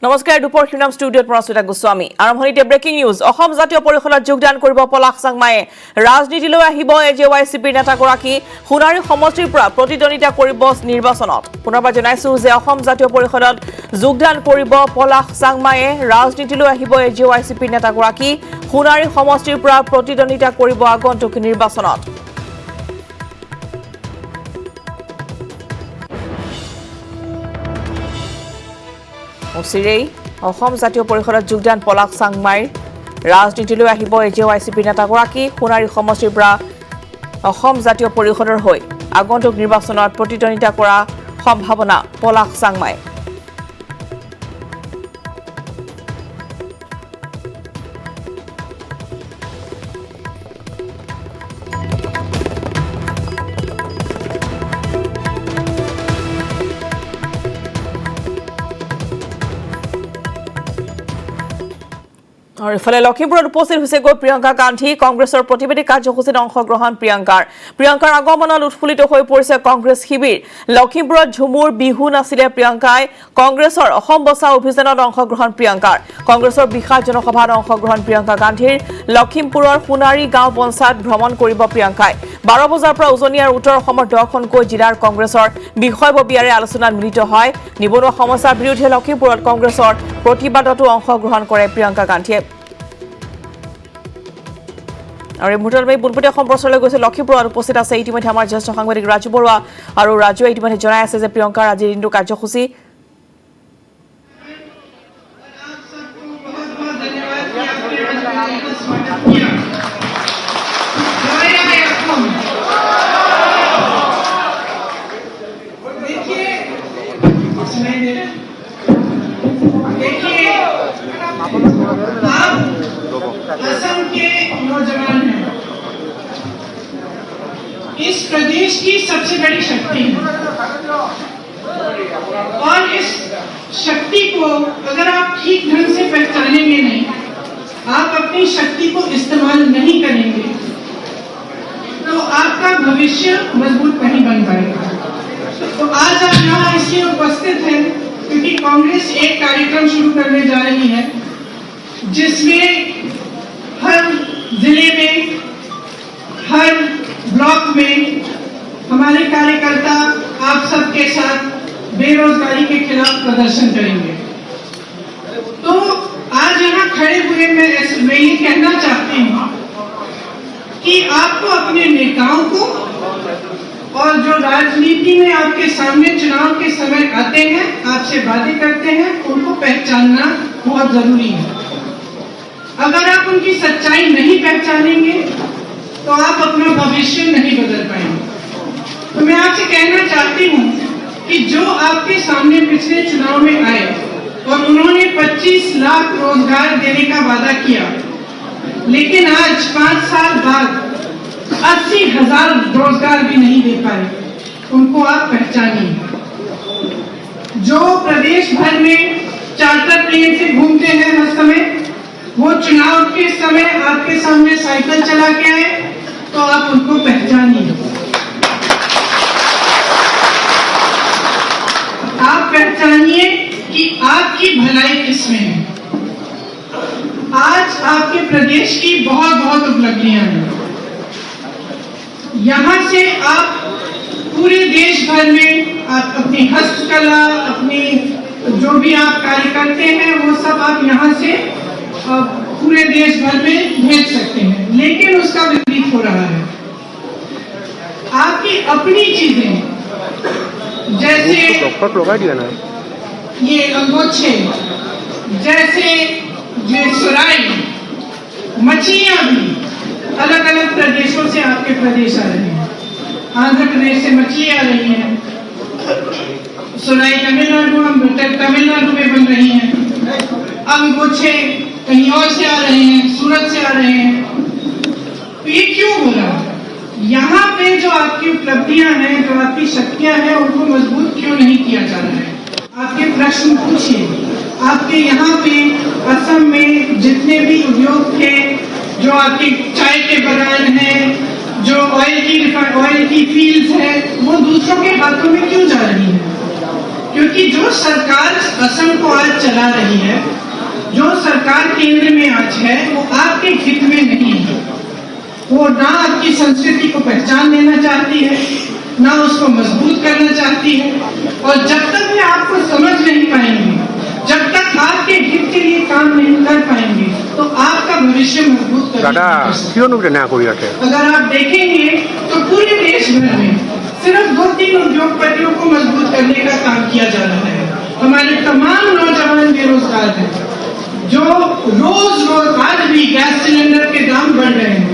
নমস্কাৰ দুপৰ শিনাম ষ্টুডিঅ'ত প্ৰস্তুত গোস্বামী আৰম্ভণিতে ব্ৰেকিং নিউজ অসম জাতীয় পৰিষদত যোগদান কৰিব পলাশ চাংমায়ে ৰাজনীতিলৈ আহিব এজেৱাইচিপিৰ নেতাগৰাকী সোণাৰী সমষ্টিৰ পৰা প্ৰতিদ্বন্দ্বিতা কৰিব নিৰ্বাচনত পুনৰবাৰ জনাইছো যে অসম জাতীয় পৰিষদত যোগদান কৰিব পলাশ চাংমায়ে ৰাজনীতিলৈ আহিব এজেৱাইচিপিৰ নেতাগৰাকী সোণাৰী সমষ্টিৰ পৰা প্ৰতিদ্বন্দ্বিতা কৰিব আগন্তুক নিৰ্বাচনত অচিৰেই অসম জাতীয় পৰিষদত যোগদান পলাশ চাংমাইৰ ৰাজনীতিলৈ আহিব এজেৱাইচিপি নেতাগৰাকী সোণাৰী সমষ্টিৰ পৰা অসম জাতীয় পৰিষদৰ হৈ আগন্তুক নিৰ্বাচনত প্ৰতিদ্বন্দ্বিতা কৰা সম্ভাৱনা পলাশ চাংমাই और इफाले लखीमपुर उपस्थित हुई गई प्रियंका गांधी कांग्रेसर प्रतिनिधि कार्यसूचीत अंशग्रहण प्रियंकार आगमन उत्फुल्लित हो पड़े कांग्रेस शिविर लखीमपुर झुमुर बिहु नाचिले प्रियंकाय कांग्रेसर असम बचा अभियान अंशग्रहण प्रियंकार कांग्रेसर विशाल जनसभात अंशग्रहण प्रियंका गांधीर लखीमपुर सोनारी गांव पंचायत भ्रमण करिब प्रियंकाय 12 बजार पर उजनी और उत्तर असমৰ 10খনকৈ জিলাৰ कांग्रेसर বিষয়ববীয়াৰে আলোচনাত মিলিত হয় নিবনুৱা সমস্যাৰ বিৰুদ্ধে লখিমপুৰত कांग्रेसर प्रतिबादতো अंशग्रहण কৰে প্ৰিয়ংকা গান্ধীয়ে और मुहूर्त में बुनपुटिया प्रचार गई लखीमपुर उपस्थित আছে ইতিমধ্যে আমাৰ জ্যেষ্ঠ সাংবাদিক ৰাজু বৰুৱা আৰু ৰাজুৱে ইতিমধ্যে জনাই আছে যে প্ৰিয়ংকাৰ আজিৰ দিনটো কাৰ্যসূচী इस प्रदेश की सबसे बड़ी शक्ति है और इस शक्ति को अगर आप ठीक ढंग से पहचानेंगे नहीं आप अपनी शक्ति को इस्तेमाल नहीं करेंगे तो आपका भविष्य मजबूत नहीं बन पाएगा तो आज आप यहाँ इसलिए उपस्थित हैं क्योंकि कांग्रेस एक कार्यक्रम शुरू करने जा रही है जिसमें हर जिले में हर ब्लॉक में हमारे कार्यकर्ता आप सबके साथ बेरोजगारी के खिलाफ प्रदर्शन करेंगे तो आज यहाँ खड़े हुए मैं ये कहना चाहती हूँ कि आपको अपने नेताओं को और जो राजनीति में आपके सामने चुनाव के समय आते हैं आपसे वादे करते हैं उनको पहचानना बहुत जरूरी है अगर आप उनकी सच्चाई नहीं पहचानेंगे तो आप अपना भविष्य नहीं बदल पाएंगे तो मैं आपसे कहना चाहती हूँ कि जो आपके सामने पिछले चुनाव में आए और उन्होंने 25 लाख रोजगार देने का वादा किया लेकिन आज 5 साल बाद 80,000 रोजगार भी नहीं दे पाए उनको आप पहचानिए जो प्रदेश भर में चार्टर प्लेन से घूमते हैं हर समय वो चुनाव के समय आपके सामने साइकिल चला के आए तो आप उनको पहचानिए आप पहचानिए कि आपकी भलाई किसमें है आज आपके प्रदेश की बहुत बहुत उपलब्धियां हैं यहाँ से आप पूरे देश भर में आप अपनी हस्तकला अपनी जो भी आप कार्य करते हैं वो सब आप यहाँ से पूरे देश भर में भेज सकते हैं लेकिन उसका विपरीत हो रहा है आपकी अपनी चीजें जैसे ये अंगोछे जैसे ये सुराई मछलियां भी अलग अलग प्रदेशों से आपके प्रदेश आ रहे हैं आंध्र प्रदेश से मछली आ रही है सुराई तमिलनाडु में बन रही है अंगोछे कहीं और से आ रहे हैं सूरत से आ रहे हैं तो ये क्यों हो रहा है यहाँ पे जो आपकी उपलब्धियां हैं जो आपकी शक्तियां हैं उनको मजबूत क्यों नहीं किया जा रहा है आपके प्रश्न पूछिए आपके यहाँ पे असम में जितने भी उद्योग थे जो आपके चाय के बागान हैं जो ऑयल की फील्ड्स है वो दूसरों के हाथों में क्यों जा रही है क्योंकि क्योंकि जो सरकार असम को आज चला रही है, जो सरकार केंद्र में आज है, वो आपके हित में नहीं है। वो ना आपकी संस्कृति को पहचान देना चाहती है, ना उसको मजबूत करना चाहती है। और जब तक वे आपको समझ नहीं पाएंगे, जब तक आपके हित के लिए काम नहीं कर पाएंगे, तो आपका भविष्य मजबूत करना। अगर आप देखेंगे तो पूरे देश भर में सिर्फ 2-3 उद्योगपतियों को मजबूत करने का काम किया जा रहा है। हमारे तमाम नौजवान बेरोजगार हैं, जो रोज आज भी गैस सिलेंडर के दाम बढ़ रहे हैं,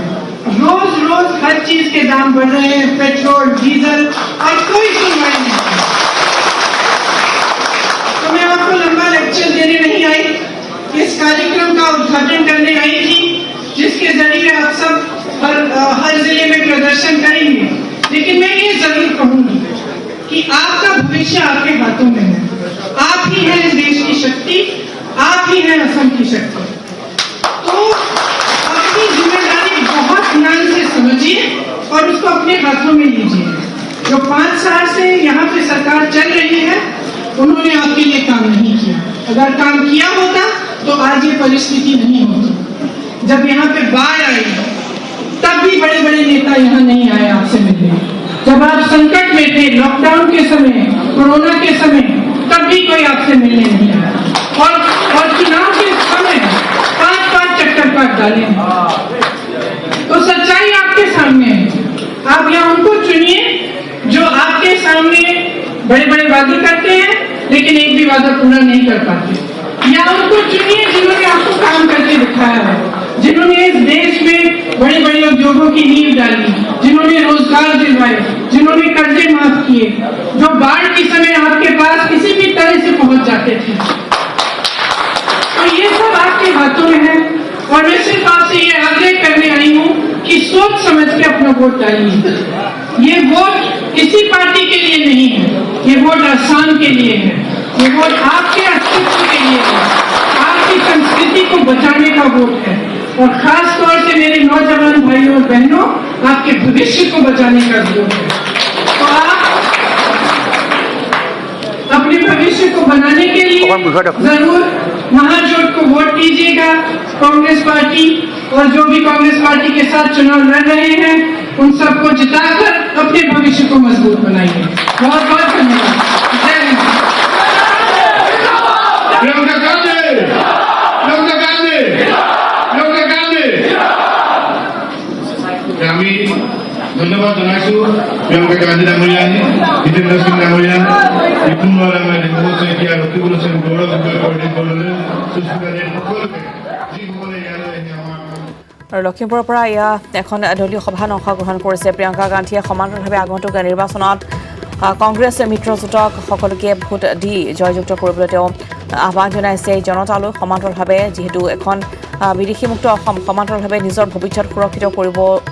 रोज हर चीज के दाम बढ़ रहे हैं, पेट्रोल, डीजल, और कोई सुनवाई नहीं। तो मैं आपको लंबा लेक्चर देने नहीं आई, इस कार्यक्रम का उद्घाटन करने आई थी, जिसके जरिए आप सब हर जिले में प्रदर्शन करेंगे। लेकिन मैं ये जरूर कहूंगी कि आपका भविष्य आपके हाथों में है। आप ही हैं इस देश की शक्ति, आप ही हैं असम की शक्ति। तो अपनी जिम्मेदारी बहुत ध्यान से समझिए और उसको अपने हाथों में लीजिए। जो 5 साल से यहाँ पे सरकार चल रही है, उन्होंने आपके लिए काम नहीं किया। अगर काम किया होता तो आज ये परिस्थिति नहीं होती। जब यहाँ पे बाढ़ आई तब भी बड़े बड़े नेता यहाँ नहीं आए आपसे मिलने। जब आप संकट में थे, लॉकडाउन के समय, कोरोना के समय, तब भी कोई आपसे मिलने नहीं आया। और चुनाव के समय 5-5 चक्कर काट डाले। तो सच्चाई आपके सामने है। आप यहाँ उनको चुनिए जो आपके सामने बड़े बड़े वादे करते हैं लेकिन एक भी वादा पूरा नहीं कर पाते। या उनको चुनिए जिन्होंने आपको काम करके दिखाया है, जिन्होंने इस देश में बड़े बड़े उद्योगों की नींव डाली, जिन्होंने रोजगार दिलवाए, जिन्होंने कर्जे माफ किए, जो बाढ़ के समय आपके पास किसी भी तरह से पहुंच जाते थे। तो ये सब आपके हाथों में है। और मैं सिर्फ आपसे ये आग्रह करने आई हूँ कि सोच समझ के अपना वोट डालिए। ये वोट किसी पार्टी के लिए नहीं है, ये वोट असम के लिए है, ये वोट आपके अस्तित्व के लिए है, आपकी संस्कृति को बचाने का वोट है। और खास तौर से मेरे नौजवान भाइयों और बहनों, आपके भविष्य को बचाने का वोट है। तो आप अपने भविष्य को बनाने के लिए जरूर महाजोट को वोट दीजिएगा। कांग्रेस पार्टी और जो भी कांग्रेस पार्टी के साथ चुनाव लड़ रहे हैं, उन सबको जिताकर अपने भविष्य को मजबूत बनाइए। बहुत बहुत धन्यवाद। जय हिंद। আমি ধন্যবাদ জানাইছো প্রিয়ঙ্কা গান্ধী ডাঙৰীয়ানী, জিতেন্দ্ৰ সিং ডাঙৰীয়া, বিপুল বৰা এতিয়া ৰকিবুল হুছেইন গৌৰৱ সুস্মিতাৰে সকলোকে যিসকলে ইয়ালৈ আৰু লখিমপুৰৰ পৰা এয়া এখন দলীয় সভাত অংশগ্ৰহণ কৰিছে প্ৰিয়ংকা গান্ধীয়ে। সমান্তৰালভাৱে আগন্তুক নিৰ্বাচনত কংগ্ৰেছ মিত্ৰজোঁটক সকলোকে ভোট দি জয়যুক্ত কৰিবলৈ তেওঁ আহ্বান জনাইছে জনতালৈ। সমান্তৰালভাৱে যিহেতু এখন বিদেশীমুক্ত অসম, সমান্তৰালভাৱে নিজৰ ভৱিষ্যত সুৰক্ষিত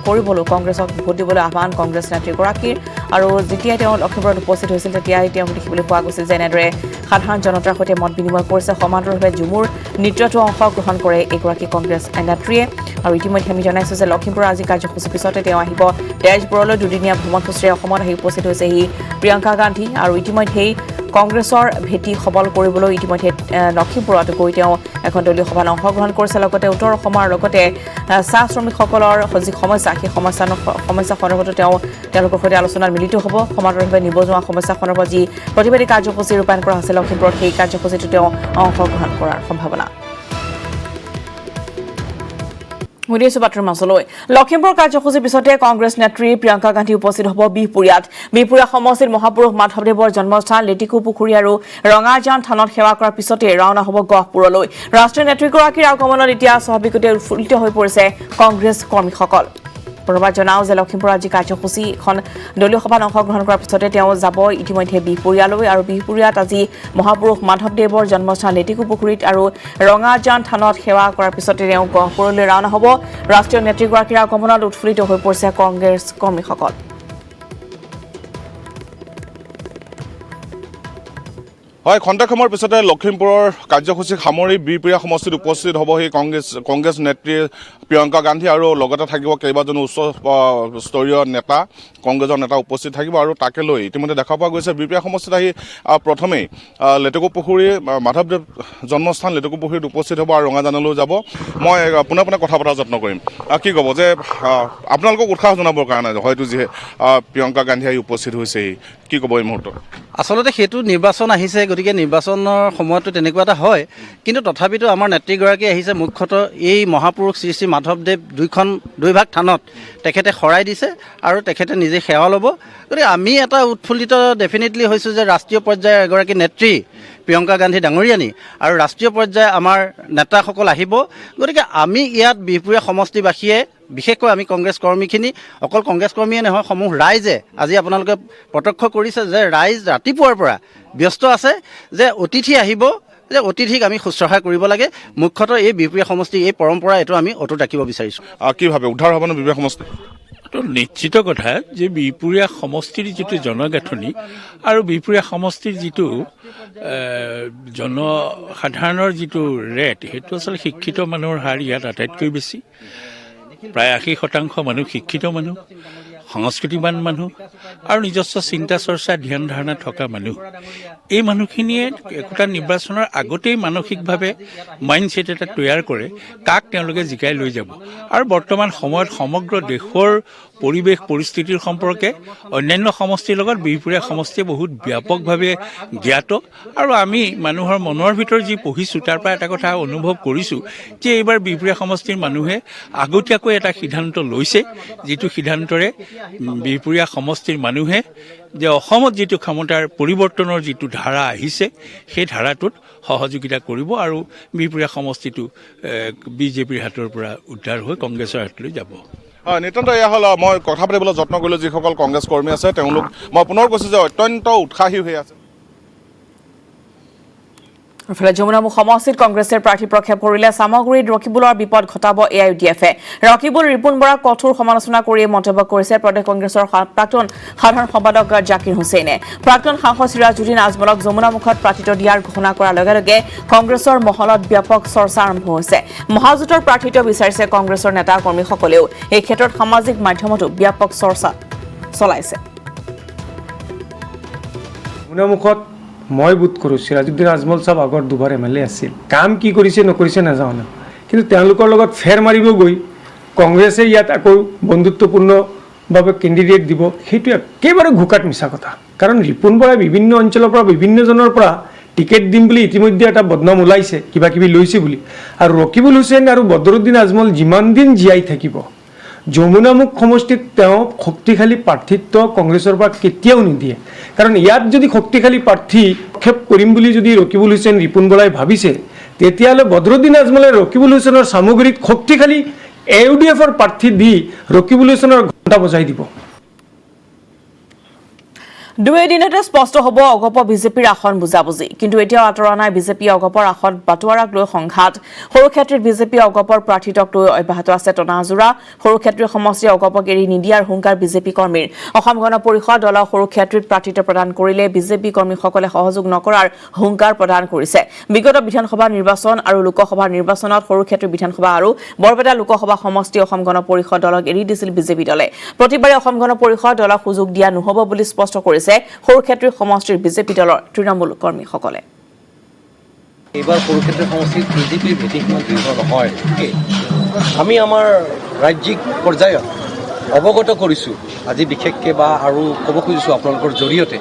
কৰিবলৈ কংগ্ৰেছক ভোট দিবলৈ আহ্বান কংগ্ৰেছ নেত্ৰীগৰাকীৰ। আৰু যেতিয়াই তেওঁ লখিমপুৰত উপস্থিত হৈছিল তেতিয়াই তেওঁ দেখিবলৈ পোৱা গৈছিল যে এনেদৰে সাধাৰণ জনতাৰ সৈতে মত বিনিময় কৰিছে। সমান্তৰালভাৱে ঝুমুৰ নৃত্যতো অংশগ্ৰহণ কৰে এইগৰাকী কংগ্ৰেছ নেত্ৰীয়ে। আৰু ইতিমধ্যে আমি জনাইছোঁ যে লখিমপুৰৰ আজি কাৰ্যসূচীৰ পিছতে তেওঁ আহিব তেজপুৰলৈ। দুদিনীয়া ভ্ৰমণসূচীৰে অসমত আহি উপস্থিত হৈছেহি প্ৰিয়ংকা গান্ধী। আৰু ইতিমধ্যেই কংগ্ৰেছৰ ভেটি সবল কৰিবলৈ ইতিমধ্যে লখিমপুৰত গৈ তেওঁ এখন দলীয় সভাত অংশগ্ৰহণ কৰিছে। লগতে উত্তৰ অসমৰ লগতে চাহ শ্ৰমিকসকলৰ যি সমস্যা, সেই সমস্যা সন্দৰ্ভতো তেওঁলোকৰ সৈতে আলোচনাত মিলিত হ'ব। সমান্তৰালভাৱে নিবনুৱা সমস্যা সন্দৰ্ভত যি প্ৰতিবাদী কাৰ্যসূচী ৰূপায়ণ কৰা হৈছে লখিমপুৰত, সেই কাৰ্যসূচীটো তেওঁ অংশগ্ৰহণ কৰাৰ সম্ভাৱনা। বাতৰিৰ মাজলৈ লখিমপুৰ কাৰ্যসূচীৰ পিছতে কংগ্ৰেছ নেত্ৰী প্ৰিয়ংকা গান্ধী উপস্থিত হ'ব বিহপুৰীয়াত। বিহপুৰীয়া সমষ্টিত মহাপুৰুষ মাধৱদেৱৰ জন্মস্থান লেটিকু পুখুৰী আৰু ৰঙাজান থানত সেৱা কৰাৰ পিছতে ৰাওনা হ'ব গহপুৰলৈ। ৰাষ্ট্ৰীয় নেত্ৰীগৰাকীৰ আগমনত এতিয়া স্বাভাৱিকতে উৎফুল্লিত হৈ পৰিছে কংগ্ৰেছ কৰ্মীসকল। পুনৰবাৰ জনাওঁ যে লখিমপুৰৰ আজি কাৰ্যসূচী এখন দলীয় সভাত অংশগ্ৰহণ কৰাৰ পিছতে তেওঁ যাব ইতিমধ্যে বিহপুৰীয়ালৈ। আৰু বিহপুৰীয়াত আজি মহাপুৰুষ মাধৱদেৱৰ জন্মস্থান লেটিকু পুখুৰীত আৰু ৰঙাজান থানত সেৱা কৰাৰ পিছতে তেওঁ গহপুৰলৈ ৰাওনা হ'ব। ৰাষ্ট্ৰীয় নেত্ৰীগৰাকীৰ আগমনত উৎফুল্লিত হৈ পৰিছে কংগ্ৰেছ কৰ্মীসকল। হয়, খন্তেক সময়ৰ পিছতে লখিমপুৰৰ কাৰ্যসূচী সামৰি বিহপুৰীয়া সমষ্টিত উপস্থিত হ'ব সেই কংগ্ৰেছ নেত্ৰী প্ৰিয়ংকা গান্ধী আৰু লগতে থাকিব কেইবাজনো উচ্চ স্তৰীয় নেতা, কংগ্ৰেছৰ নেতা উপস্থিত থাকিব আৰু তাকে লৈ ইতিমধ্যে দেখা পোৱা গৈছে বিহপুৰীয়া সমষ্টিত আহি প্ৰথমেই লেটেকুপুখুৰী মাধৱদেৱ জন্মস্থান লেটেকুপুখুৰীত উপস্থিত হ'ব আৰু ৰঙাজানলৈ যাব। মই পোনে পোনে কথা পতাৰ যত্ন কৰিম। কি ক'ব যে আপোনালোকক উৎসাহ জনাবৰ কাৰণে হয়তো যিহে প্ৰিয়ংকা গান্ধী আহি উপস্থিত হৈছেহি, কি ক'ব এই মুহূৰ্তত? আচলতে সেইটো নিৰ্বাচন আহিছে, গতিকে নিৰ্বাচনৰ সময়তো তেনেকুৱা এটা হয়, কিন্তু তথাপিতো আমাৰ নেত্ৰীগৰাকী আহিছে মুখ্যতঃ এই মহাপুৰুষ শ্ৰী শ্ৰী মাধৱদেৱ দুই ভাগ থানত তেখেতে শৰাই দিছে আৰু তেখেতে নিজে সেৱা ল'ব। গতিকে আমি এটা উৎফুল্লিত ডেফিনেটলি হৈছোঁ যে ৰাষ্ট্ৰীয় পৰ্যায়ৰ এগৰাকী নেত্ৰী প্ৰিয়ংকা গান্ধী ডাঙৰীয়ানী আৰু ৰাষ্ট্ৰীয় পৰ্যায়ে আমাৰ নেতাসকল আহিব। গতিকে আমি ইয়াত বিহপুৰীয়া সমষ্টিবাসীয়ে বিশেষকৈ আমি কংগ্ৰেছ কৰ্মীখিনি, অকল কংগ্ৰেছ কৰ্মীয়ে নহয়, সমূহ ৰাইজে আজি আপোনালোকে প্ৰত্যক্ষ কৰিছে যে ৰাইজ ৰাতিপুৱাৰ পৰা ব্যস্ত আছে যে অতিথি আহিব, যে অতিথিক আমি শুশ্ৰূষা কৰিব লাগে। মুখ্যতঃ এই বিহপুৰীয়া সমষ্টি এই পৰম্পৰা এইটো আমি অটুট ৰাখিব বিচাৰিছোঁ। কি ভাবে উদ্ধাৰ হ'ব নে বিহপুৰীয়া সমষ্টি? তো নিশ্চিত কথা যে বিহপুৰীয়া সমষ্টিৰ যিটো জনগাঁথনি আৰু বিহপুৰীয়া সমষ্টিৰ যিটো জনসাধাৰণৰ যিটো ৰেট, সেইটো আচলতে শিক্ষিত মানুহৰ হাৰ ইয়াত আটাইতকৈ বেছি। প্ৰায় 80% মানুহ শিক্ষিত মানুহ, সংস্কৃতিবান মানুহ আৰু নিজস্ব চিন্তা চৰ্চা ধ্যান ধাৰণা থকা মানুহ। এই মানুহখিনিয়ে একোটা নিৰ্বাচনৰ আগতেই মানসিকভাৱে মাইণ্ডছেট এটা তৈয়াৰ কৰে কাক তেওঁলোকে জিকাই লৈ যাব। আৰু বৰ্তমান সময়ত সমগ্ৰ দেশৰ পৰিৱেশ পৰিস্থিতিৰ সম্পৰ্কে অন্যান্য সমষ্টিৰ লগত বিহপুৰীয়া সমষ্টিয়ে বহুত ব্যাপকভাৱে জ্ঞাত। আৰু আমি মানুহৰ মনৰ ভিতৰত যি পঢ়িছোঁ তাৰ পৰা এটা কথা অনুভৱ কৰিছোঁ যে এইবাৰ বিহপুৰীয়া সমষ্টিৰ মানুহে আগতীয়াকৈ এটা সিদ্ধান্ত লৈছে, যিটো সিদ্ধান্তৰে বিহপুৰীয়া সমষ্টিৰ মানুহে যে অসমত যিটো ক্ষমতাৰ পৰিৱৰ্তনৰ যিটো ধাৰা আহিছে সেই ধাৰাটোত সহযোগিতা কৰিব আৰু বিহপুৰীয়া সমষ্টিটো বিজেপিৰ হাতৰ পৰা উদ্ধাৰ হৈ কংগ্ৰেছৰ হাতলৈ যাব। হয়, নিতান্ত এয়া হ'ল মই কথা পাতিবলৈ যত্ন কৰিলোঁ যিসকল কংগ্ৰেছ কৰ্মী আছে তেওঁলোক, মই পুনৰ কৈছোঁ যে অত্যন্ত উৎসাহী হৈ আছে। ইফালে যমুনামুখ সমষ্টিত কংগ্ৰেছৰ প্ৰাৰ্থী প্ৰক্ষেপ কৰিলে সামগ্ৰীত ৰকিবুলৰ বিপদ ঘটাব AIUDF-এ। ৰকিবুল ৰিপুণ বৰাক কঠোৰ সমালোচনা কৰি মন্তব্য কৰিছে প্ৰদেশ কংগ্ৰেছৰ প্ৰাক্তন সাধাৰণ সম্পাদক জাকিৰ হুছেইনে। প্ৰাক্তন সাংসদ সিৰাজুদ্দিন আজমলক যমুনামুখত প্ৰাৰ্থিত্ব দিয়াৰ ঘোষণা কৰাৰ লগে লগে কংগ্ৰেছৰ মহলত ব্যাপক চৰ্চা আৰম্ভ হৈছে। মহাজোঁটৰ প্ৰাৰ্থিত্ব বিচাৰিছে কংগ্ৰেছৰ নেতা কৰ্মীসকলেও। এই ক্ষেত্ৰত সামাজিক মাধ্যমতো ব্যাপক চৰ্চা চলাইছে। যমুনামুখত মই বোধ কৰোঁ সিৰাজুদ্দিন আজমল সাহেব আগৰ দুবাৰ MLA আছিল, কাম কি কৰিছে নকৰিছে নাজানো, কিন্তু তেওঁলোকৰ লগত ফেৰ মাৰিব গৈ কংগ্ৰেছে ইয়াত আকৌ বন্ধুত্বপূৰ্ণভাৱে কেণ্ডিডেট দিব, সেইটো একেবাৰে ঘোকাত মিছা কথা। কাৰণ ৰিপুণ বৰাই বিভিন্ন অঞ্চলৰ পৰা বিভিন্নজনৰ পৰা টিকেট দিম বুলি ইতিমধ্যে এটা বদনাম ওলাইছে, কিবা কিবি লৈছে বুলি। আৰু ৰকিবুল হুছেইন আৰু বদৰুদ্দিন আজমল যিমান দিন জীয়াই থাকিব, যমুনামুখ সমষ্টিত তেওঁ শক্তিশালী প্ৰাৰ্থিত্ব কংগ্ৰেছৰ পৰা কেতিয়াও নিদিয়ে। কাৰণ ইয়াত যদি শক্তিশালী প্ৰাৰ্থী প্ৰক্ষেপ কৰিম বুলি যদি ৰকিবুল হুছেইন ৰিপুণ বৰাই ভাবিছে, তেতিয়াহ'লে বদৰুদ্দিন আজমলে ৰকিবুল হুছেইনৰ সামগ্ৰীত শক্তিশালী AUDF-ৰ প্ৰাৰ্থী দি ৰকিবুল হুছেইনৰ ঘণ্টা বজাই দিব। দুই দিনতে স্পষ্ট হ'ব অগপ বিজেপিৰ আসন বুজাবুজি, কিন্তু এতিয়াও আঁতৰা নাই বিজেপি অগপৰ আসন বাটোৱাৰাক লৈ সংঘাত। সৰুক্ষেত্ৰীত বিজেপি অগপৰ প্ৰাৰ্থিত্বক লৈ অব্যাহত আছে টনাজোৰা। সৰুক্ষেত্ৰী সমষ্টিয়ে অগপক এৰি নিদিয়াৰ হুংকাৰ বিজেপি কৰ্মীৰ। অসম গণ পৰিষদ দলক সৰুক্ষেত্ৰীত প্ৰাৰ্থিত্ব প্ৰদান কৰিলে বিজেপি কৰ্মীসকলে সহযোগ নকৰাৰ হুংকাৰ প্ৰদান কৰিছে। বিগত বিধানসভা নিৰ্বাচন আৰু লোকসভা নিৰ্বাচনত সৰুক্ষেত্ৰী বিধানসভা আৰু বৰপেটা লোকসভা সমষ্টি অসম গণ পৰিষদ দলক এৰি দিছিল বিজেপি দলে। প্ৰতিবাৰে অসম গণ পৰিষদ দলক সুযোগ দিয়া নহ'ব বুলি স্পষ্ট কৰিছে সৰুক্ষেত্ৰী সমষ্টিৰ বিজেপি দলৰ তৃণমূল কৰ্মীসকলে। এইবাৰ সৰুক্ষেত্ৰী সমষ্টিত বিজেপিৰ ভেটি সিমান দৃঢ় নহয়। আমি আমাৰ ৰাজ্যিক পৰ্যায়ত অৱগত কৰিছোঁ আজি বিশেষকৈ বা আৰু ক'ব খুজিছোঁ আপোনালোকৰ জৰিয়তে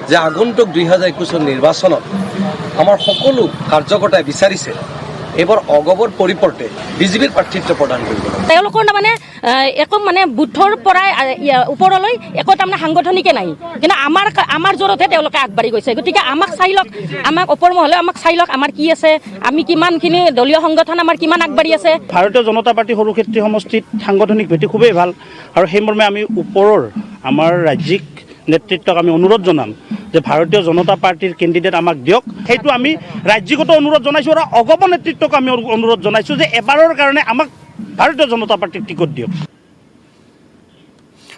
যে আগন্তুক 2021 নিৰ্বাচনত আমাৰ সকলো কাৰ্যকৰ্তাই বিচাৰিছে এইবাৰ অগপৰ পৰিৱৰ্তে বিজেপিৰ প্ৰাৰ্থিত্ব প্ৰদান কৰিব। তেওঁলোকৰ তাৰমানে একো মানে বুথৰ পৰাই ওপৰলৈ একো তাৰমানে সাংগঠনিকে নাই, কিন্তু আমাৰ জোৰতহে তেওঁলোকে আগবাঢ়ি গৈছে। গতিকে আমাক চাই লওক, আমাক ওপৰ মহলে আমাক চাই লওক আমাৰ কি আছে, আমি কিমানখিনি দলীয় সংগঠন আমাৰ কিমান আগবাঢ়ি আছে। ভাৰতীয় জনতা পাৰ্টি সৰুক্ষেত্ৰী সমষ্টিত সাংগঠনিক ভেটি খুবেই ভাল, আৰু সেইমৰ্মে আমি ওপৰৰ আমাৰ ৰাজ্যিক নেতৃত্বক আমি অনুৰোধ জনাম যে ভাৰতীয় জনতা পাৰ্টিৰ কেণ্ডিডেট আমাক দিয়ক। সেইটো আমি ৰাজ্যিকত অনুৰোধ জনাইছোঁ আৰু অগপ নেতৃত্বক আমি অনুৰোধ জনাইছোঁ যে এবাৰৰ কাৰণে আমাক ভাৰতীয় জনতা পাৰ্টিৰ টিকট দিয়ক।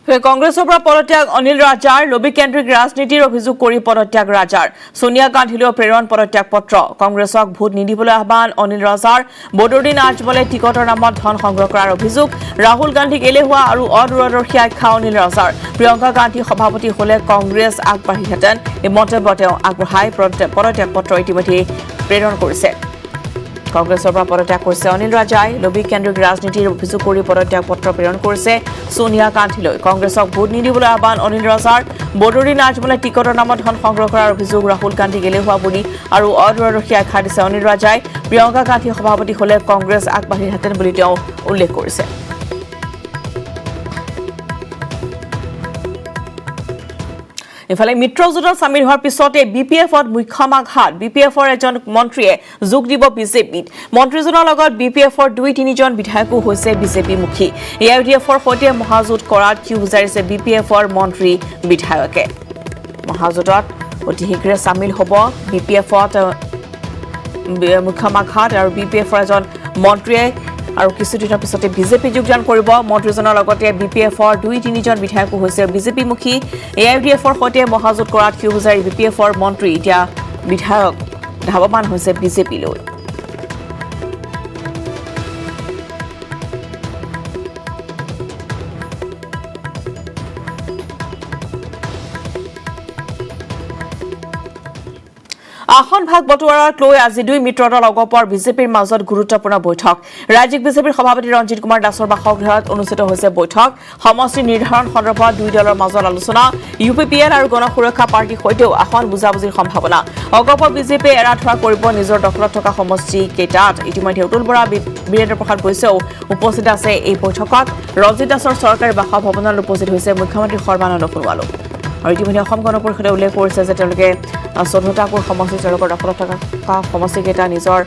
কংগ্ৰেছৰ পৰা পদত্যাগ অনিল ৰাজাৰ লবিকেন্দ্ৰিক ৰাজনীতিৰ অভিযোগ কৰি পদত্যাগ ৰাজাৰ সোনিয়া গান্ধীলৈ প্ৰেৰণ পদত্যাগ পত্ৰ কংগ্ৰেছক ভোট নিদিবলৈ আহ্বান অনিল ৰাজাৰ বদৰুদ্দিন আজমলে টিকটৰ নামত ধন সংগ্ৰহ কৰাৰ অভিযোগ ৰাহুল গান্ধীক এলেহুৱা আৰু অদূৰদৰ্শী আখ্যা অনিল ৰাজাৰ প্ৰিয়ংকা গান্ধী সভাপতি হলে কংগ্ৰেছ আগবাঢ়িহেঁতেন এই মন্তব্য তেওঁ আগবঢ়াই পদত্যাগ পত্ৰ ইতিমধ্যে প্ৰেৰণ কৰিছে কংগ্ৰেছৰ পৰা পদত্যাগ কৰিছে অনিল ৰাজাই লবিকেন্দ্ৰিক ৰাজনীতিৰ অভিযোগ কৰি পদত্যাগ পত্ৰ প্ৰেৰণ কৰিছে সোনিয়া গান্ধীলৈ কংগ্ৰেছক ভোট নিদিবলৈ আহ্বান অনিল ৰাজাৰ বদৰুদ্দিন আজমলে টিকটৰ নামত ধন সংগ্ৰহ কৰাৰ অভিযোগ ৰাহুল গান্ধীক এলেহুৱা বুলি আৰু অদূৰদৰ্শী আখ্যা দিছে অনিল ৰাজাই প্ৰিয়ংকা গান্ধী সভাপতি হলে কংগ্ৰেছ আগবাঢ়িহেঁতেন বুলি তেওঁ উল্লেখ কৰিছে ইফালে মিত্ৰজোঁটত চামিল হোৱাৰ পিছতে বিপিএফত মুখ্যমাঘাত বিপিএফৰ এজন মন্ত্ৰীয়ে যোগ দিব বিজেপিত মন্ত্ৰীজনৰ লগত বিপিএফৰ 2-3জন বিধায়কো হৈছে বিজেপিমুখী এআইডিএফৰ সৈতে মহাজোঁট কৰাত কি বুজাৰিছে বিপিএফৰ মন্ত্ৰী বিধায়কে মহাজোঁটত অতি শীঘ্ৰে চামিল হ'ব বিপিএফত মুখ্যমাঘাত আৰু বিপিএফৰ এজন মন্ত্ৰীয়ে আৰু কিছুদিনৰ পিছতে বিজেপি যোগদান কৰিব মন্ত্ৰীজনৰ লগতে বিপিএফৰ 2-3জন বিধায়কো হৈছে বিজেপিমুখী এআইডিএফৰ সৈতে মহাজোঁট কৰাত কি বুজাৰি বিপিএফৰ মন্ত্ৰী এতিয়া বিধায়ক ধাৱমান হৈছে বিজেপিলৈ আসন ভাগ বটোৱাৰাক লৈ আজি দুই মিত্ৰদল অগপৰ বিজেপিৰ মাজত গুৰুত্বপূৰ্ণ বৈঠক ৰাজ্যিক বিজেপিৰ সভাপতি ৰঞ্জিত কুমাৰ দাসৰ বাসগৃহত অনুষ্ঠিত হৈছে বৈঠক সমষ্টি নিৰ্ধাৰণ সন্দৰ্ভত দুই দলৰ মাজত আলোচনা ইউপিপিএল আৰু গণ সুৰক্ষা পাৰ্টিৰ সৈতেও আসন বুজাবুজিৰ সম্ভাৱনা অগপৰ বিজেপিয়ে এৰা ধৰা কৰিব নিজৰ দখলত থকা সমষ্টি কেইটাত ইতিমধ্যে অতুল বৰা বীৰেন্দ্ৰ প্ৰসাদ বৈশ্যও উপস্থিত আছে এই বৈঠকত ৰঞ্জিত দাসৰ চৰকাৰী বাসভৱনত উপস্থিত হৈছে মুখ্যমন্ত্ৰী সৰ্বানন্দ সোণোৱালো আৰু ইতিমধ্যে অসম গণ পৰিষদে উল্লেখ কৰিছে যে তেওঁলোকে 14টাকৈ সমষ্টি তেওঁলোকৰ দখলত থকা সমষ্টিকেইটা নিজৰ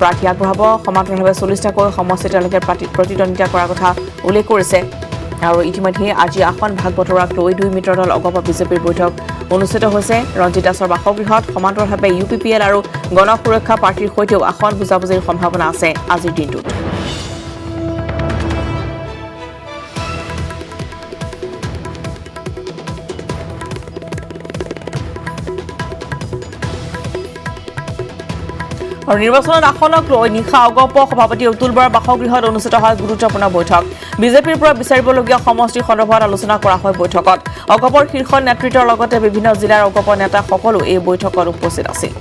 প্ৰাৰ্থী আগবঢ়াব সমান্তৰালভাৱে 40টাকৈ সমষ্টি তেওঁলোকে প্ৰতিদ্বন্দ্বিতা কৰাৰ কথা উল্লেখ কৰিছে আৰু ইতিমধ্যে আজি আসন ভাগ বতৰাক লৈ দুই মিত্ৰদল অগপ বিজেপিৰ বৈঠক অনুষ্ঠিত হৈছে ৰঞ্জিত দাসৰ বাসগৃহত সমান্তৰালভাৱে ইউপিপিএল আৰু গণ সুৰক্ষা পাৰ্টিৰ সৈতেও আসন বুজাবুজিৰ সম্ভাৱনা আছে আজিৰ দিনটোত আৰু নিৰ্বাচনত আসনক লৈ নিশা অগপ সভাপতি অতুল বৰাৰ বাসগৃহত অনুষ্ঠিত হয় গুৰুত্বপূৰ্ণ বৈঠক বিজেপিৰ পৰা বিচাৰিবলগীয়া সমষ্টি সন্দৰ্ভত আলোচনা কৰা হয় বৈঠকত অগপৰ শীৰ্ষ নেতৃত্বৰ লগতে বিভিন্ন জিলাৰ অগপ নেতা সকলো এই বৈঠকত উপস্থিত আছিল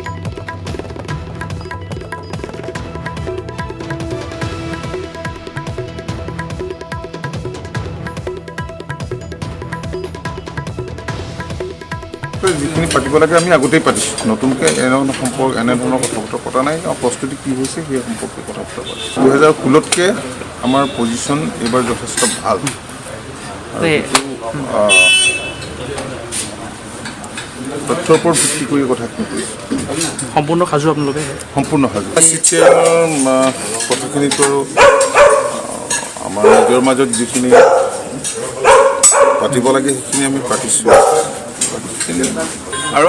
যিখিনি পাতিব লাগে আমি আগতেই পাতিছোঁ নতুনকৈ এনেধৰণৰ কথা বতৰা পতা নাই প্ৰস্তুতি কি হৈছে সেই সম্পৰ্কে কথা বতৰা পাতিছোঁ 2016তকৈ আমাৰ পজিশ্যন এইবাৰ যথেষ্ট ভাল তথ্যৰ ওপৰত ভিত্তি কৰি কথাখিনি কৈছোঁ সম্পূৰ্ণ সাজু আপোনালোকে সম্পূৰ্ণ সাজু কথাখিনিতো আৰু আমাৰ নিজৰ মাজত যিখিনি পাতিব লাগে সেইখিনি আমি পাতিছোঁ আৰু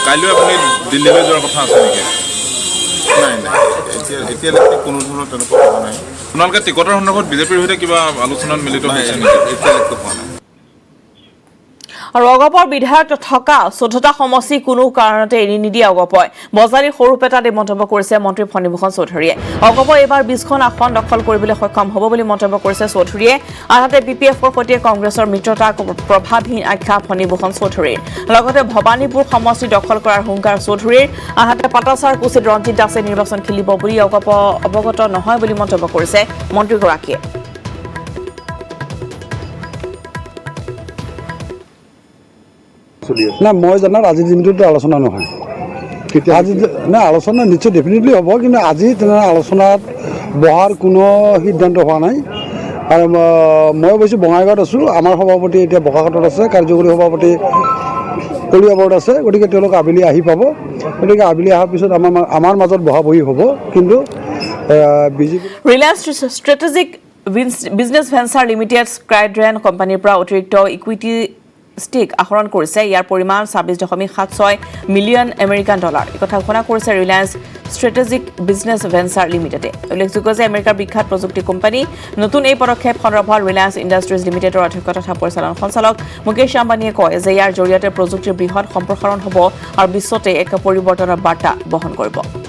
কাইলৈ আপুনি দিল্লীলৈ যোৱাৰ কথা আছে নেকি নাই এতিয়ালৈকে কোনো ধৰণৰ তেনেকুৱা হোৱা নাই আপোনালোকে টিকটৰ সন্দৰ্ভত বিজেপিৰ সৈতে কিবা আলোচনাত মিলিত হৈছে নেকি এতিয়ালৈকে হোৱা নাই আৰু অগপৰ বিধায়ক থকা 14টা সমষ্টি কোনো কাৰণতে এৰি নিদিয়ে অগপই বজাৰীৰ সৰুপেটাত এই মন্তব্য কৰিছে মন্ত্ৰী ফণীভূষণ চৌধুৰীয়ে অগপই এইবাৰ 20খন আসন দখল কৰিবলৈ সক্ষম হ'ব বুলি মন্তব্য কৰিছে চৌধুৰীয়ে আনহাতে বিপিএফৰ সৈতে কংগ্ৰেছৰ মিত্ৰতাক প্ৰভাৱহীন আখ্যা ফণীভূষণ চৌধুৰীৰ লগতে ভৱানীপুৰ সমষ্টি দখল কৰাৰ হুংকাৰ চৌধুৰীৰ আনহাতে পাটাছাৰ কুচিত ৰঞ্জিত দাসে নিৰ্বাচন খেলিব বুলি অগপ অৱগত নহয় বুলি মন্তব্য কৰিছে মন্ত্ৰীগৰাকীয়ে না মই জানাত আজিৰ দিনটোতো আলোচনা নহয় আজি না আলোচনা নিশ্চয় ডেফিনেটলি হ'ব কিন্তু আজি তেনেধৰণৰ আলোচনাত বহাৰ কোনো সিদ্ধান্ত হোৱা নাই আৰু মই অৱশ্যে বঙাইগাঁৱত আছোঁ আমাৰ সভাপতি এতিয়া বোকাখাটত আছে কাৰ্যকৰী সভাপতি কলিয়াবৰত আছে গতিকে তেওঁলোক আবেলি আহি পাব গতিকে আবেলি অহাৰ পিছত আমাৰ মাজত বহা বহি হ'ব কিন্তু BJP Reliance strategic business venture limited Skytran কোম্পানীৰ পৰা অতিৰিক্ত ইকুইটি ষ্টিক আহৰণ কৰিছে ইয়াৰ পৰিমাণ 26.76 মিলিয়ন আমেৰিকান ডলাৰ এই কথা ঘোষণা কৰিছে ৰিলায়েন্স ষ্ট্ৰেটেজিক বিজনেছ ভেঞ্চাৰ লিমিটেডে উল্লেখযোগ্য যে আমেৰিকাৰ বিখ্যাত প্ৰযুক্তি কোম্পানী নতুন এই পদক্ষেপ সন্দৰ্ভত ৰিলায়েন্স ইণ্ডাষ্ট্ৰিজ লিমিটেডৰ অধ্যক্ষ তথা পৰিচালন সঞ্চালক মুকেশ আম্বানীয়ে কয় যে ইয়াৰ জৰিয়তে প্ৰযুক্তিৰ বৃহৎ সম্প্ৰসাৰণ হ'ব আৰু বিশ্বতে এক পৰিৱৰ্তনৰ বাৰ্তা বহন কৰিব